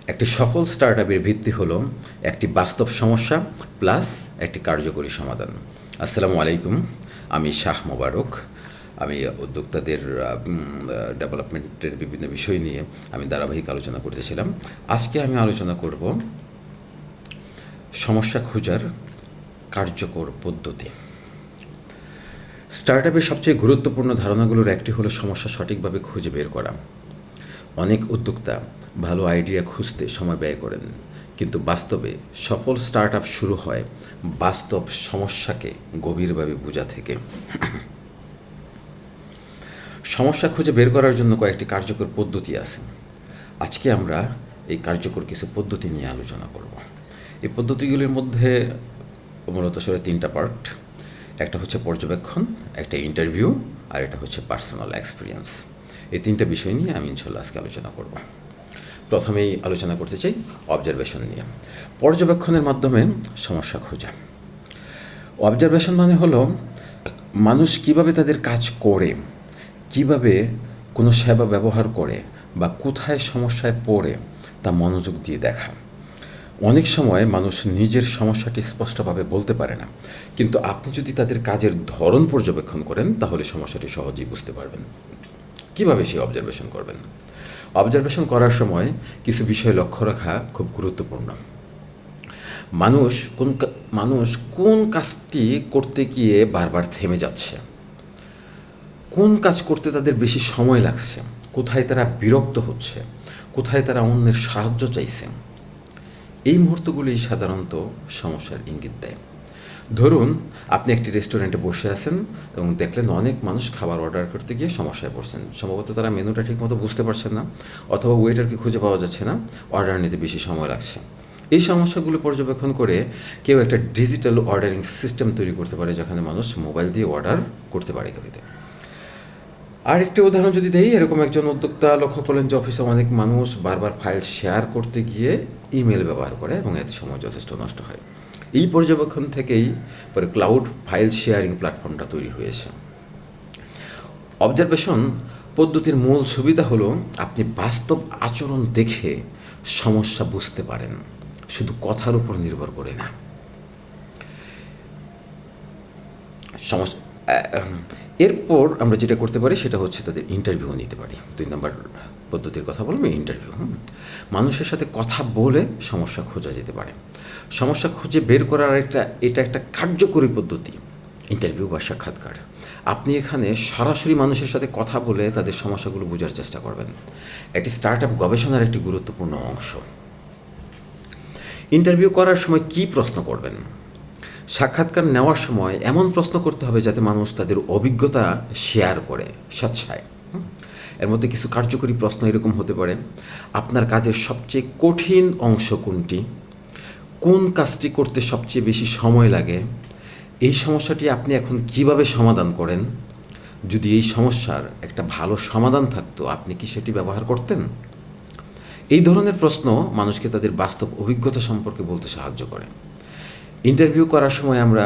একটি সফল স্টার্টআপের ভিত্তি হলো একটি বাস্তব সমস্যা প্লাস একটি কার্যকরী সমাধান। আসসালামু আলাইকুম, আমি শাহ মোবারক। আমি উদ্যোক্তাদের ডেভেলপমেন্টের বিভিন্ন বিষয় নিয়ে আমি ধারাবাহিক আলোচনা করতেছিলাম। আজকে আমি আলোচনা করব সমস্যা খোঁজার কার্যকর পদ্ধতি। স্টার্টআপের সবচেয়ে গুরুত্বপূর্ণ ধারণাগুলোর একটি হলো সমস্যা সঠিকভাবে খুঁজে বের করা। অনেক উদ্যোক্তা ভালো আইডিয়া খুঁজতে সময় ব্যয় করেন, কিন্তু বাস্তবে সফল স্টার্টআপ শুরু হয় বাস্তব সমস্যাকে গভীরভাবে বোঝা থেকে। সমস্যা খুঁজে বের করার জন্য কয়েকটি কার্যকর পদ্ধতি আছে। আজকে আমরা এই কার্যকর কিছু পদ্ধতি নিয়ে আলোচনা করব। এই পদ্ধতিগুলির মধ্যে মূলত আসলে তিনটা পার্ট। একটা হচ্ছে পর্যবেক্ষণ, একটা ইন্টারভিউ, আর এটা হচ্ছে পার্সোনাল এক্সপিরিয়েন্স। এই তিনটা বিষয় নিয়ে আমি ইনশাল্লাহ আজকে আলোচনা করব। প্রথমেই আলোচনা করতে চাই অবজারভেশন নিয়ে। পর্যবেক্ষণের মাধ্যমে সমস্যা খোঁজা। অবজারভেশন মানে হলো মানুষ কিভাবে তাদের কাজ করে, কিভাবে কোনো সেবা ব্যবহার করে বা কোথায় সমস্যায় পড়ে তা মনোযোগ দিয়ে দেখা। অনেক সময় মানুষ নিজের সমস্যাটি স্পষ্টভাবে বলতে পারে না, কিন্তু আপনি যদি তাদের কাজের ধরন পর্যবেক্ষণ করেন তাহলে সমস্যাটি সহজেই বুঝতে পারবেন। কিভাবে সেই অবজারভেশন করবেন? অবজারভেশন করার সময় কিছু বিষয় লক্ষ্য রাখা খুব গুরুত্বপূর্ণ। মানুষ কোন কাজটি করতে গিয়ে বারবার থেমে যাচ্ছে, কোন কাজ করতে তাদের বেশি সময় লাগছে, কোথায় তারা বিরক্ত হচ্ছে, কোথায় তারা অন্যের সাহায্য চাইছে। এই মুহূর্তগুলি সাধারণত সমস্যার ইঙ্গিত দেয়। ধরুন, আপনি একটি রেস্টুরেন্টে বসে আছেন এবং দেখলেন অনেক মানুষ খাবার অর্ডার করতে গিয়ে সমস্যায় পড়ছেন। সম্ভবত তারা মেনুটা ঠিকমতো বুঝতে পারছেন না, অথবা ওয়েটারকে খুঁজে পাওয়া যাচ্ছে না, অর্ডার নিতে বেশি সময় লাগছে। এই সমস্যাগুলো পর্যবেক্ষণ করে কেউ একটা ডিজিটাল অর্ডারিং সিস্টেম তৈরি করতে পারে, যেখানে মানুষ মোবাইল দিয়ে অর্ডার করতে পারে গাড়িতে। আর একটি উদাহরণ যদি দেই, এরকম একজন উদ্যোক্তা লক্ষ্য করলেন যে অফিসে অনেক মানুষ বারবার ফাইল শেয়ার করতে গিয়ে ইমেল ব্যবহার করে এবং এতে সময় যথেষ্ট নষ্ট হয়। এই পর্যবেক্ষণ থেকেই পরে ক্লাউড ফাইল শেয়ারিং প্ল্যাটফর্মটা তৈরি হয়েছে। অবজারভেশন পদ্ধতির মূল সুবিধা হলো আপনি বাস্তব আচরণ দেখে সমস্যা বুঝতে পারেন, শুধু কথার উপর নির্ভর করে না। এরপর আমরা যেটা করতে পারি সেটা হচ্ছে তাদের ইন্টারভিউ নিতে পারি। 2 নম্বর পদ্ধতির কথা বলবো ইন্টারভিউ। মানুষের সাথে কথা বলে সমস্যা খোঁজা যেতে পারে। সমস্যা খুঁজে বের করার এটা একটা কার্যকরী পদ্ধতি, ইন্টারভিউ বা সাক্ষাৎকার। আপনি এখানে সরাসরি মানুষের সাথে কথা বলে তাদের সমস্যাগুলো বোঝার চেষ্টা করবেন। এটি স্টার্টআপ গবেষণার একটি গুরুত্বপূর্ণ অংশ। ইন্টারভিউ করার সময় কী প্রশ্ন করবেন? সাক্ষাৎকার নেওয়ার সময় এমন প্রশ্ন করতে হবে যাতে মানুষ তাদের অভিজ্ঞতা শেয়ার করে স্বেচ্ছায়। এর মধ্যে কিছু কার্যকরী প্রশ্ন এরকম হতে পারে: আপনার কাজের সবচেয়ে কঠিন অংশ কোনটি? কোন কাজটি করতে সবচেয়ে বেশি সময় লাগে? এই সমস্যাটি আপনি এখন কিভাবে সমাধান করেন? যদি এই সমস্যার একটা ভালো সমাধান থাকতো, আপনি কি সেটি ব্যবহার করতেন? এই ধরনের প্রশ্ন মানুষকে তাদের বাস্তব অভিজ্ঞতা সম্পর্কে বলতে সাহায্য করে। ইন্টারভিউ করার সময় আমরা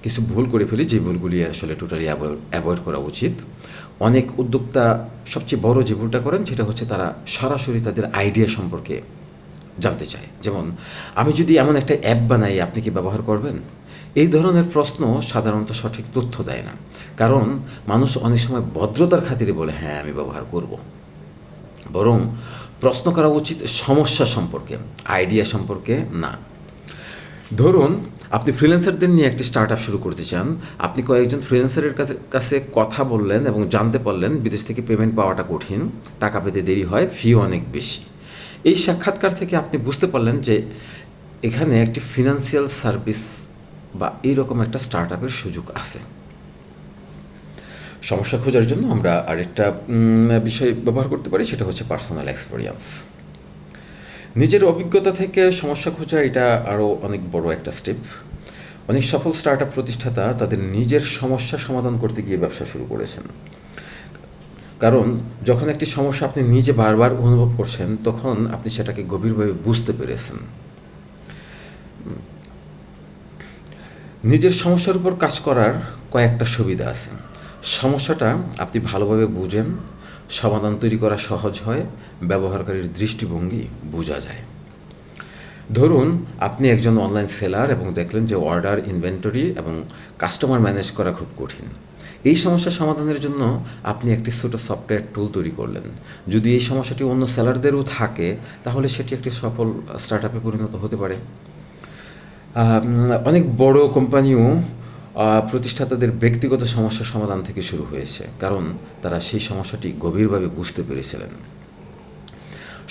কিছু ভুল করে ফেলি, যে ভুলগুলি আসলে টোটালি অ্যাভয়েড করা উচিত। অনেক উদ্যোক্তা সবচেয়ে বড় যে ভুলটা করেন সেটা হচ্ছে তারা সরাসরি তাদের আইডিয়া সম্পর্কে জানতে চায়। যেমন, আমি যদি এমন একটা অ্যাপ বানাই, আপনি কি ব্যবহার করবেন? এই ধরনের প্রশ্ন সাধারণত সঠিক তথ্য দেয় না, কারণ মানুষ অনেক সময় ভদ্রতার খাতিরে বলে হ্যাঁ আমি ব্যবহার করব। বরং প্রশ্ন করা উচিত সমস্যা সম্পর্কে, আইডিয়া সম্পর্কে না। ধরুন, আপনি ফ্রিল্যান্সারদের নিয়ে একটি স্টার্টআপ শুরু করতে চান। আপনি কয়েকজন ফ্রিল্যান্সারের কাছে কথা বললেন এবং জানতে পারলেন বিদেশ থেকে পেমেন্ট পাওয়াটা কঠিন, টাকা পেতে দেরি হয়, ফি অনেক বেশি। এই সাক্ষাৎকার থেকে আপনি বুঝতে পারলেন যে এখানে একটি ফিনান্সিয়াল সার্ভিস বা এইরকম একটা স্টার্টআপের সুযোগ আছে। সমস্যা খোঁজার জন্য আমরা আরেকটা বিষয় ব্যবহার করতে পারি, সেটা হচ্ছে পার্সোনাল এক্সপিরিয়েন্স। নিজের অভিজ্ঞতা থেকে সমস্যা খোঁজা এটা আরও অনেক বড় একটা স্টেপ। অনেক সফল স্টার্টআপ প্রতিষ্ঠাতা তাদের নিজের সমস্যা সমাধান করতে গিয়ে ব্যবসা শুরু করেছেন। কারণ যখন একটি সমস্যা আপনি নিজে বারবার অনুভব করছেন, তখন আপনি সেটাকে গভীরভাবে বুঝতে পেরেছেন। নিজের সমস্যার উপর কাজ করার কয়েকটা সুবিধা আছে। সমস্যাটা আপনি ভালোভাবে বুঝেন, সমাধান তৈরি করা সহজ হয়, ব্যবহারকারীর দৃষ্টিভঙ্গি বোঝা যায়। ধরুন আপনি একজন অনলাইন সেলার এবং দেখলেন যে অর্ডার, ইনভেন্টরি এবং কাস্টমার ম্যানেজ করা খুব কঠিন। এই সমস্যা সমাধানের জন্য আপনি একটি ছোট সফটওয়্যার টুল তৈরি করলেন। যদি এই সমস্যাটি অন্য সেলারদেরও থাকে, তাহলে সেটি একটি সফল স্টার্ট-আপে পরিণত হতে পারে। অনেক বড় কোম্পানিও প্রতিষ্ঠাতাদের ব্যক্তিগত সমস্যা সমাধান থেকে শুরু হয়েছে, কারণ তারা সেই সমস্যাটি গভীরভাবে বুঝতে পেরেছিলেন।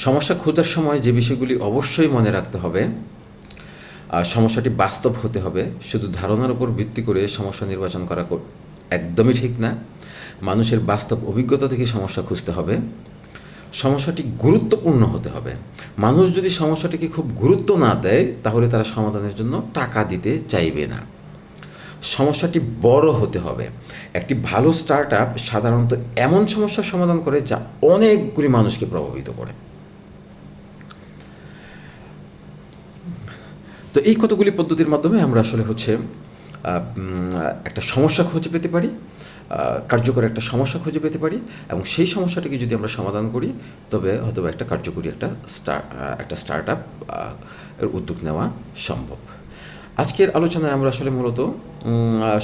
সমস্যা খোঁজার সময় যে বিষয়গুলি অবশ্যই মনে রাখতে হবে: সমস্যাটি বাস্তব হতে হবে। শুধু ধারণার উপর ভিত্তি করে সমস্যা নির্বাচন করা একদমই ঠিক না। মানুষের বাস্তব অভিজ্ঞতা থেকে সমস্যা খুঁজতে হবে। সমস্যাটি গুরুত্বপূর্ণ হতে হবে। মানুষ যদি সমস্যাটিকে খুব গুরুত্ব না দেয়, তাহলে তারা সমাধানের জন্য টাকা দিতে চাইবে না। সমস্যাটি বড় হতে হবে। একটি ভালো স্টার্ট আপ সাধারণত এমন সমস্যার সমাধান করে যা অনেকগুলি মানুষকে প্রভাবিত করে। তো এই কতগুলি পদ্ধতির মাধ্যমে আমরা আসলে একটা সমস্যা খুঁজে পেতে পারি, কার্যকর একটা সমস্যা খুঁজে পেতে পারি, এবং সেই সমস্যাটিকে যদি আমরা সমাধান করি, তবে হয়তো একটা কার্যকরী একটা স্টার্ট আপ এর উদ্যোগ নেওয়া সম্ভব। আজকের আলোচনায় আমরা আসলে মূলত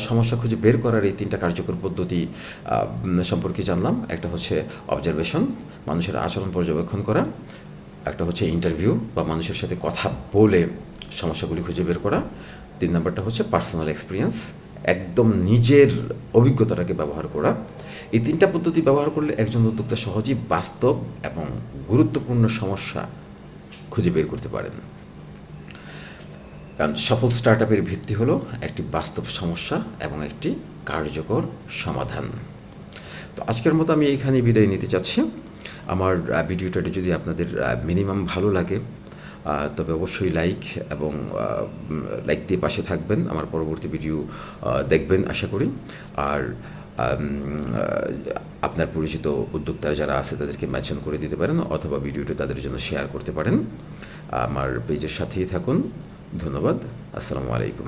সমস্যা খুঁজে বের করার এই 3টা কার্যকর পদ্ধতি সম্পর্কে জানলাম। একটা হচ্ছে অবজারভেশন, মানুষের আচরণ পর্যবেক্ষণ করা। একটা হচ্ছে ইন্টারভিউ বা মানুষের সাথে কথা বলে সমস্যাগুলি খুঁজে বের করা। 3 নাম্বারটা হচ্ছে পার্সোনাল এক্সপিরিয়েন্স, একদম নিজের অভিজ্ঞতাটাকে ব্যবহার করা। এই 3টা পদ্ধতি ব্যবহার করলে একজন উদ্যোক্তা সহজেই বাস্তব এবং গুরুত্বপূর্ণ সমস্যা খুঁজে বের করতে পারেন। কারণ সফল স্টার্ট আপের ভিত্তি হলো একটি বাস্তব সমস্যা এবং একটি কার্যকর সমাধান। তো আজকের মতো আমি এইখানেই বিদায় নিতে চাচ্ছি। আমার ভিডিওটা যদি আপনাদের মিনিমাম ভালো লাগে, তবে অবশ্যই লাইক দিয়ে পাশে থাকবেন। আমার পরবর্তী ভিডিও দেখবেন আশা করি। আর আপনার পরিচিত উদ্যোক্তারা যারা আছে তাদেরকে মেনশন করে দিতে পারেন, অথবা ভিডিওটা তাদের জন্য শেয়ার করতে পারেন। আমার পেজের সাথেই থাকুন। ধন্যবাদ। আসসালামু আলাইকুম।